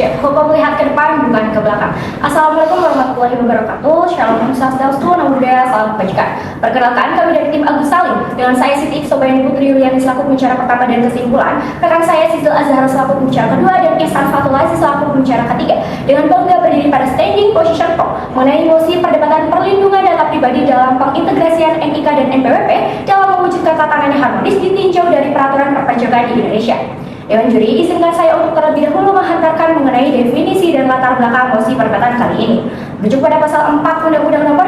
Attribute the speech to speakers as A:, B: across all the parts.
A: Project. Hukum melihat ke depan bukan ke belakang. Assalamualaikum warahmatullahi wabarakatuh. Shalom Swastiastu, Namo Buddhaya, salam kebajikan. Perkenalkan, kami dari tim Agus Salim dengan saya Siti Sobayani Putri Yuliani selaku pembicara pertama dan kesimpulan, rekan saya Sisil Azhar selaku pembicara kedua, dan Ihsan Fatulasi selaku pembicara ketiga. Dengan bangga berdiri pada standing position talk mengenai mosi perdebatan perlindungan data pribadi dalam pengintegrasian NIK dan NPWP dalam mewujudkan tatanan yang harmonis ditinjau dari peraturan perpajakan di Indonesia. Dewan Juri, izinkan saya untuk terlebih dahulu menghantarkan mengenai definisi dan latar belakang mosi perdebatan kali ini. Merujuk pada pasal 4 Undang-Undang Nomor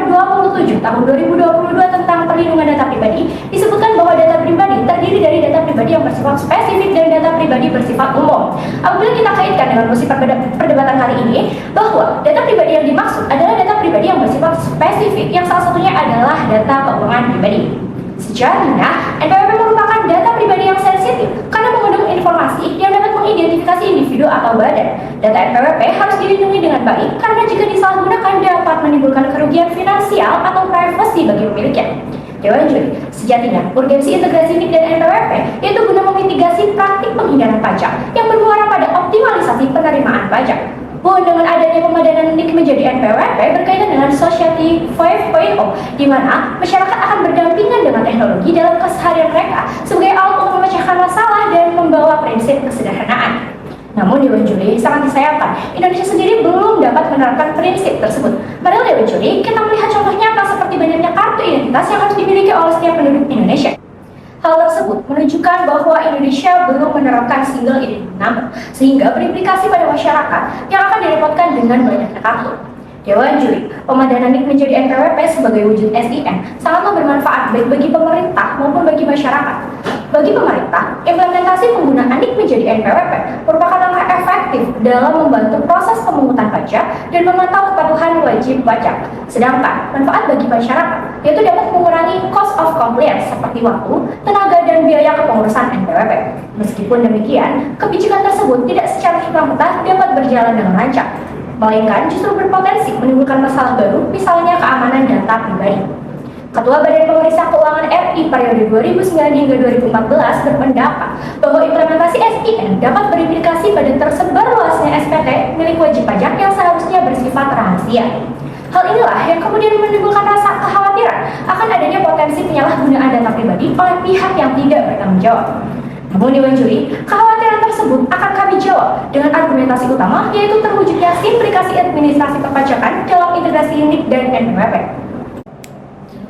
A: 27 Tahun 2022 tentang perlindungan data pribadi, disebutkan bahwa data pribadi terdiri dari data pribadi yang bersifat spesifik dan data pribadi bersifat umum. Apabila kita kaitkan dengan mosi perdebatan kali ini, bahwa data pribadi yang dimaksud adalah data pribadi yang bersifat spesifik, yang salah satunya adalah data keuangan pribadi. Sejatinya, NPWP merupakan data pribadi yang sensitif karena mengandung informasi yang dapat mengidentifikasi individu atau badan. Data NPWP harus dilindungi dengan baik karena jika disalahgunakan dapat menimbulkan kerugian finansial atau privasi bagi pemiliknya. Dewan Juri, sejatinya urgensi integrasi NIK dan NPWP yaitu guna memitigasi praktik penghindaran pajak yang bermuara pada optimalisasi penerimaan pajak. Pun dengan adanya pemadanan NIK menjadi NPWP berkaitan dengan Society 5.0, di mana masyarakat akan berdampingan dengan teknologi dalam keseharian mereka sebagai alat untuk memecahkan masalah dan membawa prinsip kesederhanaan. Namun Dewan Juri sangat disayangkan, Indonesia sendiri belum dapat menerapkan prinsip tersebut. Padahal Dewan Juri, kita melihat contoh nyata seperti banyaknya kartu identitas yang harus dimiliki oleh setiap penduduk Indonesia. Hal tersebut menunjukkan bahwa Indonesia belum menerapkan single identity number, sehingga berimplikasi pada masyarakat yang akan direpotkan dengan banyaknya kartu. Dewan Juri, pemadanan NIK menjadi NPWP sebagai wujud SIM sangatlah bermanfaat baik bagi pemerintah maupun bagi masyarakat. Bagi pemerintah, implementasi penggunaan NIK menjadi NPWP merupakan langkah efektif dalam membantu proses pemungutan pajak dan memantau kepatuhan wajib pajak. Sedangkan manfaat bagi masyarakat yaitu dapat mengurangi cost of compliance seperti waktu, tenaga, dan biaya kepengurusan NPWP. Meskipun demikian, kebijakan tersebut tidak secara serta-merta dapat berjalan dengan lancar, melainkan justru berpotensi menimbulkan masalah baru, misalnya keamanan data pribadi. Ketua Badan Pemeriksa Keuangan RI periode 2009 hingga 2014 berpendapat bahwa implementasi SIM dapat berimplikasi pada tersebar luasnya SPT milik wajib pajak yang seharusnya bersifat rahasia. Hal inilah yang kemudian menimbulkan rasa kekhawatiran akan adanya potensi penyalahgunaan data pribadi oleh pihak yang tidak bertanggung jawab. Namun Dewan Juri, kekhawatiran tersebut akan kami jawab dengan argumentasi utama, yaitu terwujudnya simplifikasi administrasi perpajakan dalam integrasi NIK dan NPWP.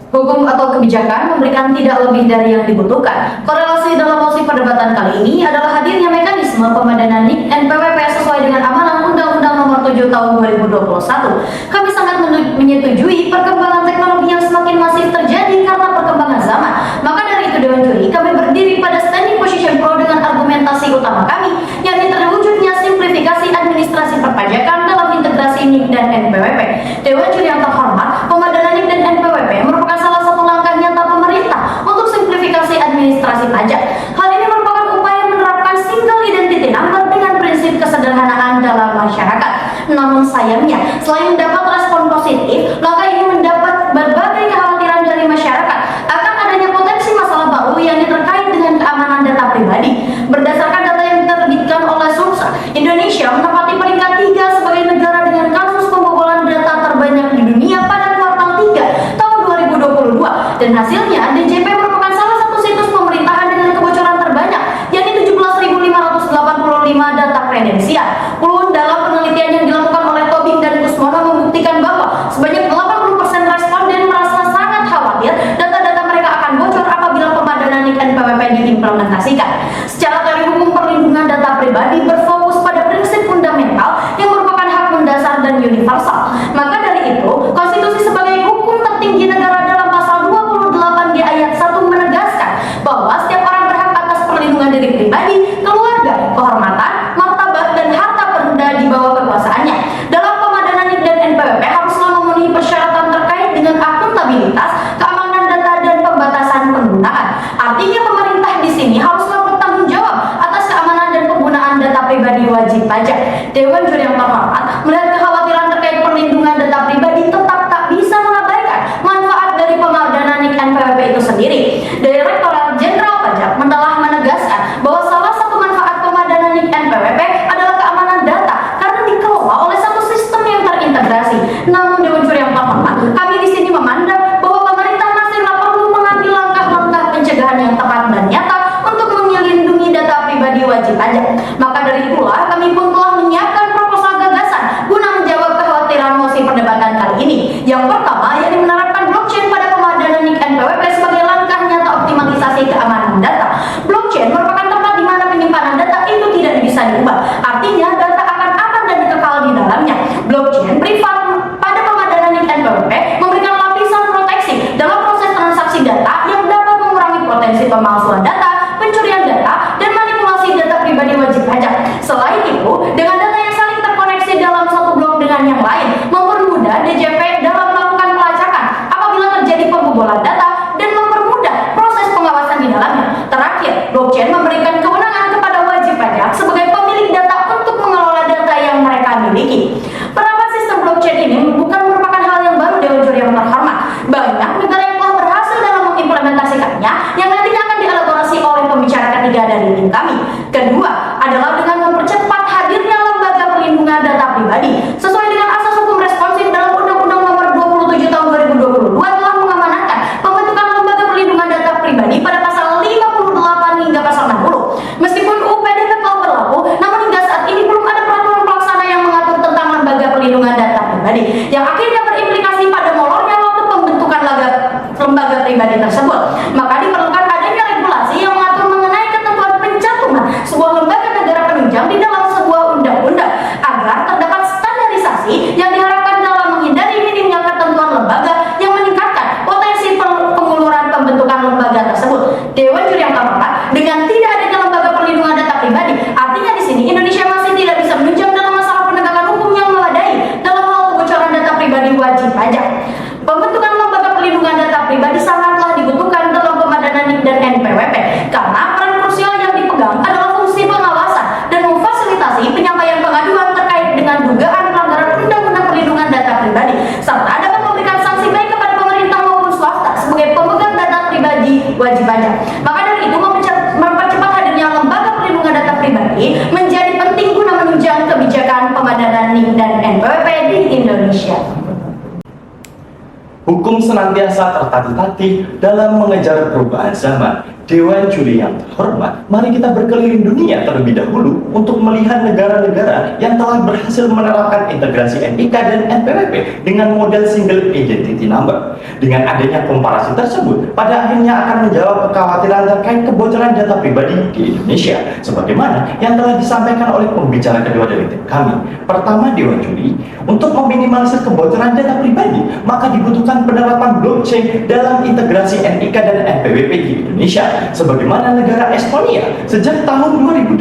B: Hukum atau kebijakan memberikan tidak lebih dari yang dibutuhkan. Korelasi dalam mosi perdebatan kali ini adalah hadirnya mekanisme pemadanan NIK NPWP sesuai dengan amanah Undang-Undang Nomor 7 Tahun 2021. Kami sangat menyetujui perkembangan teknologi yang semakin masif terjadi karena perkembangan zaman. Maka dari itu Dewan Juri, kami berdiri pada standing position pro dengan argumentasi utama kami, yakni terwujudnya simplifikasi administrasi perpajakan dalam integrasi NIK dan NPWP. Dewan Juri yang terhormat, pemadanan NIK dan NPWP merupakan salah satu langkah nyata pemerintah untuk simplifikasi administrasi pajak. Hal ini merupakan upaya menerapkan single identity number dengan prinsip kesederhanaan dalam masyarakat. Namun sayangnya, selain mendapat respon positif, langkah ini mendapat berbagai kekhawatiran dari masyarakat akan adanya potensi masalah baru yang terkait dengan keamanan data pribadi. Berdasarkan data yang diterbitkan oleh Sursa, Indonesia menempati peringkat 3 sebagai negara dengan kasus pembobolan data terbanyak di dunia pada kuartal 3 tahun 2022, dan hasilnya DJP merupakan salah satu situs pemerintahan dengan kebocoran terbanyak, yakni 17.585 data kredensial. Puluhan dalam penelitian yang dilakukan oleh Tobing dan Kusmono membuktikan bahwa sebanyak 80% responden merasa sangat khawatir data-data mereka akan bocor apabila pemadanan NIK NPWP diimplementasikan. Secara teori hukum perlindungan data pribadi berfokus pada prinsip fundamental yang merupakan hak mendasar dan universal. Maka dari itu, konstitusi sebagai hukum tertinggi negara dalam pasal 28 di ayat 1 menegaskan bahwa setiap orang berhak atas perlindungan diri pribadi, keluarga, kehormatan, martabat, dan harta benda di bawah kekuasaannya. Dalam pemadanan NIK dan NPWP haruslah memenuhi persyaratan terkait dengan akuntabilitas, keamanan data, dan pembatasan penggunaan. Artinya pemerintah di sini haruslah bertanggung jawab atas keamanan dan penggunaan data pribadi wajib pajak. Dewan Juri yang terhormat, melihat kekhawatiran terkait perlindungan lainnya yang nantinya akan dielaborasi oleh pembicara ketiga dari tim kami. Kedua adalah dengan mempercepat hadirnya lembaga perlindungan data pribadi sesuai dengan asas hukum responsif dalam Undang-Undang Nomor 27 Tahun 2022 telah mengamanatkan pembentukan lembaga perlindungan data pribadi pada pasal 58 hingga pasal 60. Meskipun UU PDP telah berlaku, namun hingga saat ini belum ada peraturan pelaksana yang mengatur tentang lembaga perlindungan data pribadi yang akhirnya berimplikasi pada molornya waktu pembentukan lembaga pribadi tersebut. Maka diperlukan adanya regulasi yang mengatur mengenai ketentuan pencantuman sebuah lembaga negara penunjang di dalam sebuah undang-undang agar terdapat standarisasi yang diharapkan dalam menghindari minimnya ketentuan lembaga yang meningkatkan potensi penguluran pembentukan lembaga tersebut. Dewan Juri yang keempat, dengan tidak adanya lembaga perlindungan data pribadi, artinya di sini Indonesia masih tidak bisa menunjang dalam masalah penegakan hukum yang memadai dalam hal kebocoran data pribadi wajib pajak. Pembentukan lembaga perlindungan data pribadi sangatlah dibutuhkan dalam pemadanan NIK dan NPWP karena peran krusial yang dipegang adalah fungsi pengawasan dan memfasilitasi penyampaian pengaduan terkait dengan dugaan pelanggaran Undang-Undang Perlindungan Data Pribadi serta dapat memberikan sanksi baik kepada pemerintah maupun swasta sebagai pemegang data pribadi wajib pajak. Maka dari itu mempercepat hadirnya lembaga perlindungan data pribadi menjadi penting guna menunjang kebijakan pemadanan NIK dan NPWP di Indonesia.
C: Hukum senantiasa tertatih-tatih dalam mengejar perubahan zaman. Dewan Juri yang terhormat, mari kita berkeliling dunia terlebih dahulu untuk melihat negara-negara yang telah berhasil menerapkan integrasi NIK dan NPWP dengan model single identity number. Dengan adanya komparasi tersebut, pada akhirnya akan menjawab kekhawatiran terkait kebocoran data pribadi di Indonesia, sebagaimana yang telah disampaikan oleh pembicara kedua dari tim kami. Pertama, Dewan Juri, untuk meminimalisir kebocoran data pribadi, maka dibutuhkan penerapan blockchain dalam integrasi NIK dan NPWP di Indonesia. Sebagaimana negara Estonia sejak tahun 2008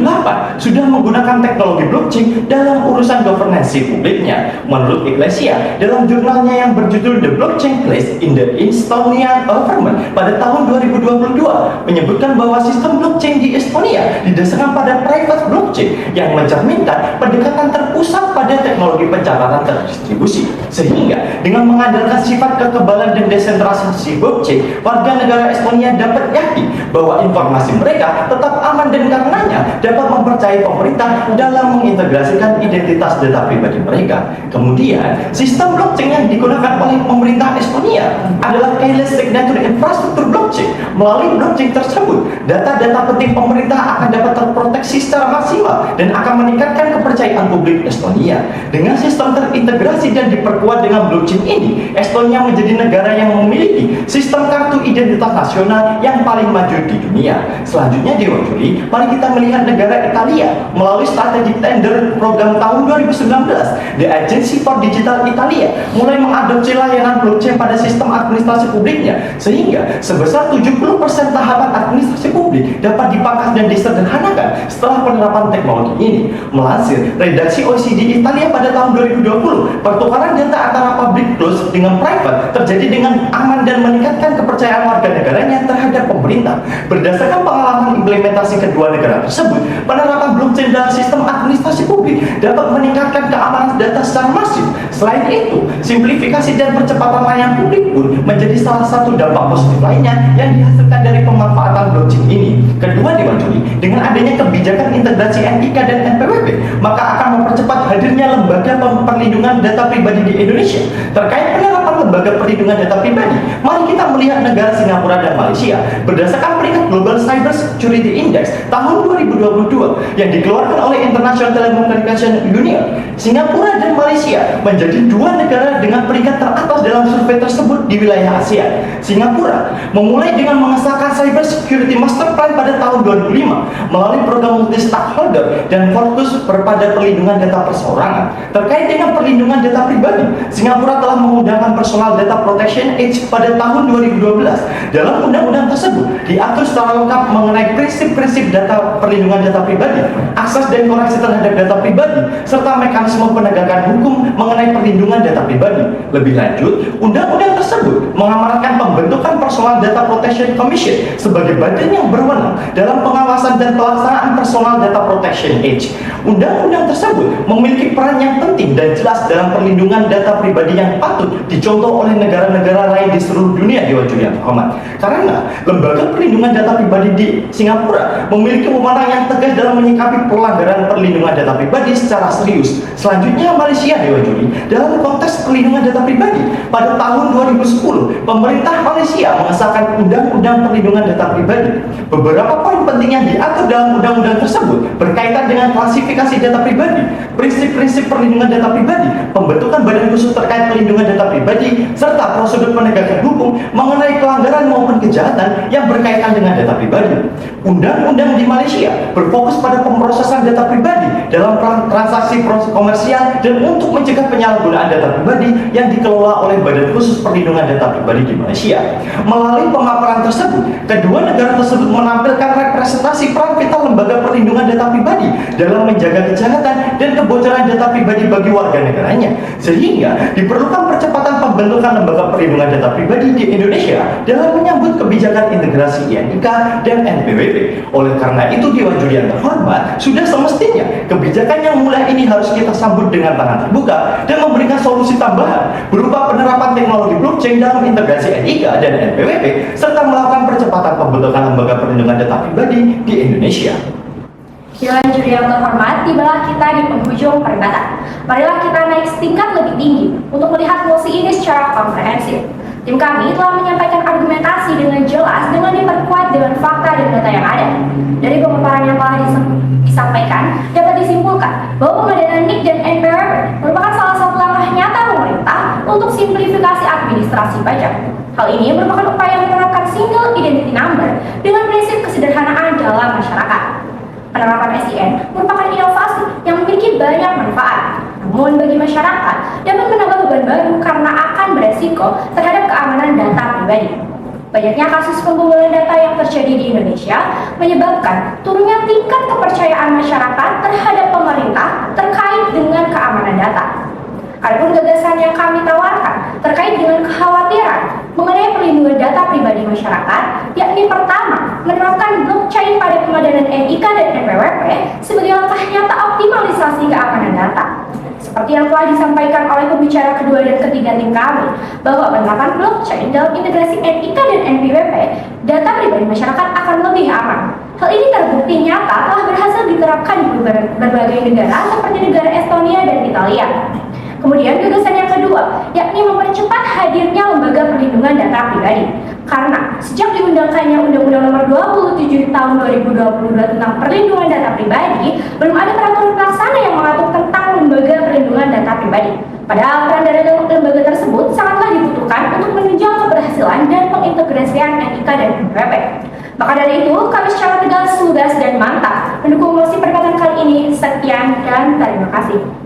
C: sudah menggunakan teknologi blockchain dalam urusan governance publiknya. Menurut Ecclesia, dalam jurnalnya yang berjudul The Blockchain Place in the Estonian Government pada tahun 2022 menyebutkan bahwa sistem blockchain di Estonia didasarkan pada private blockchain yang mencerminkan pendekatan terpusat pada teknologi pencatatan terdistribusi. Sehingga dengan mengandalkan sifat kekebalan dan desentralisasi blockchain, warga negara Estonia dapat yakin bahwa informasi mereka tetap aman dan karenanya dapat mempercayai pemerintah dalam mengintegrasikan identitas data pribadi mereka. Kemudian, sistem blockchain yang digunakan oleh pemerintah Estonia adalah keyless signature infrastruktur blockchain. Melalui blockchain tersebut, data-data penting pemerintah akan dapat terproteksi secara maksimal dan akan meningkatkan kepercayaan publik Estonia. Dengan sistem terintegrasi dan diperkuat dengan blockchain ini, Estonia menjadi negara yang memiliki sistem kartu identitas nasional yang paling maju di dunia. Selanjutnya, Dewan Juri, mari kita melihat negara Italia melalui strategi tender program tahun 2019. The Agency for Digital Italia mulai mengadopsi layanan blockchain pada sistem administrasi publiknya, sehingga sebesar 70% tahapan administrasi publik dapat dipangkas dan disederhanakan setelah penerapan teknologi ini. Melansir redaksi OECD Italia pada tahun 2020, pertukaran data antara public close dengan private terjadi dengan aman dan meningkatkan kepercayaan warga negaranya terhadap pemerintah. Berdasarkan pengalaman implementasi kedua negara tersebut, penerapan blockchain dalam sistem administrasi publik dapat meningkatkan keamanan data secara masif. Selain itu, simplifikasi dan percepatan layanan publik pun menjadi salah satu dampak positif lainnya yang dihasilkan dari pemanfaatan blockchain ini. Kedua, Dewan Juri, dengan adanya kebijakan integrasi NIK dan NPWP, maka akan mempercepat hadirnya lembaga perlindungan data pribadi di Indonesia. Terkait penerapan lembaga perlindungan data pribadi, mari kita melihat negara Singapura dan Malaysia. Berdasarkan peringkat Global Cyber Security Index tahun 2022 yang dikeluarkan oleh International Telecommunication Union, Singapura dan Malaysia menjadi dua negara dengan peringkat teratas dalam survei tersebut di wilayah Asia. Singapura memulai dengan mengesahkan Cyber Security Master Plan pada tahun 2005 melalui program multi stakeholder dan fokus pada perlindungan data perseorangan. Terkait dengan perlindungan data pribadi, Singapura telah mengundangkan Personal Data Protection Act pada tahun 2012. Dalam undang-undang tersebut diatur secara lengkap mengenai prinsip-prinsip data perlindungan data pribadi, akses dan koreksi terhadap data pribadi, serta mekanisme penegakan hukum mengenai perlindungan data pribadi. Lebih lanjut, undang-undang tersebut mengamanatkan pembentukan Personal Data Protection Commission sebagai badan yang berwenang dalam pengawasan dan pelaksanaan Personal Data Protection Act. Undang-undang tersebut memiliki peran yang penting dan jelas dalam perlindungan data pribadi yang patut dicontoh oleh negara-negara lain di seluruh dunia, Dewan Juri yang terhormat. Karena lembaga perlindungan data pribadi di Singapura memiliki wewenang yang tegas dalam menyikapi pelanggaran perlindungan data pribadi secara serius. Selanjutnya Malaysia, Dewan Juri, dalam konteks perlindungan data pribadi pada tahun 2010, pemerintah Malaysia mengesahkan Undang-Undang Perlindungan Data Pribadi. Beberapa poin penting yang diatur dalam undang-undang tersebut berkaitan dengan klasifikasi data pribadi, prinsip-prinsip perlindungan data pribadi, pembentukan badan khusus terkait perlindungan data pribadi, serta prosedur penegakan hukum mengenai pelanggaran maupun kejahatan yang berkaitan dengan data pribadi. Undang-undang di Malaysia berfokus pada pemrosesan data pribadi dalam transaksi komersial dan untuk mencegah penyalahgunaan data pribadi yang dikelola oleh Badan Khusus Perlindungan Data Pribadi di Malaysia. Melalui pemaparan tersebut, kedua negara tersebut menampilkan representasi peran vital lembaga perlindungan data pribadi dalam menjaga kejahatan dan kebocoran data pribadi bagi warga negaranya, sehingga diperlukan percepatan pembentukan lembaga perlindungan data pribadi di Indonesia dalam menyambut kebijakan integrasi INIK dan NPWP. Oleh karena itu, Dewan Juri yang terhormat, sudah semestinya kebijakan yang mulai ini harus kita sambut dengan tangan terbuka dan memberikan solusi tambahan berupa penerapan teknologi blockchain dalam integrasi NIK dan NPWP serta melakukan percepatan pembentukan lembaga perlindungan data pribadi di Indonesia.
A: Dewan Juri yang terhormat, tibalah kita di penghujung perdebatan. Marilah kita naik setingkat lebih tinggi untuk melihat mosi ini secara komprehensif. Tim kami telah menyampaikan argumentasi dengan jelas dengan diperkuat dengan fakta dan data yang ada. Dari pemaparan yang telah disampaikan, dapat disimpulkan bahwa pemadanan NIK dan NPWP merupakan salah satu langkah nyata pemerintah untuk simplifikasi administrasi pajak. Hal ini merupakan upaya menerapkan single identity number dengan prinsip kesederhanaan dalam masyarakat. Penerapan SIN merupakan inovasi yang memiliki banyak manfaat, namun bagi masyarakat dapat menambah beban baru karena akan beresiko terhadap keamanan data pribadi. Banyaknya kasus pembobolan data yang terjadi di Indonesia menyebabkan turunnya tingkat kepercayaan masyarakat terhadap pemerintah terkait dengan keamanan data. Adapun gagasan yang kami tawarkan terkait dengan kekhawatiran mengenai perlindungan data pribadi masyarakat, yakni pertama, menerapkan blockchain pada pemadanan NIK dan NPWP sebagai langkah nyata optimalisasi keamanan data. Seperti yang telah disampaikan oleh pembicara kedua dan ketiga tim kami, bahwa penerapan blockchain dalam integrasi NIK dan NPWP, data pribadi masyarakat akan lebih aman. Hal ini terbukti nyata telah berhasil diterapkan di berbagai negara seperti negara Estonia dan Italia. Kemudian gagasan yang kedua, yakni mempercepat hadirnya lembaga perlindungan data pribadi. Karena sejak diundangkannya Undang-Undang Nomor 27 Tahun 2022 tentang Perlindungan Data Pribadi, belum ada peraturan pelaksana yang mengatur tentang lembaga perlindungan data pribadi. Padahal peran dari lembaga tersebut sangatlah dibutuhkan untuk menunjang keberhasilan dan pengintegrasian NIK dan NPWP. Maka dari itu, kami secara tegas, lugas, dan mantap mendukung mosi perdebatan kali ini. Sekian dan terima kasih.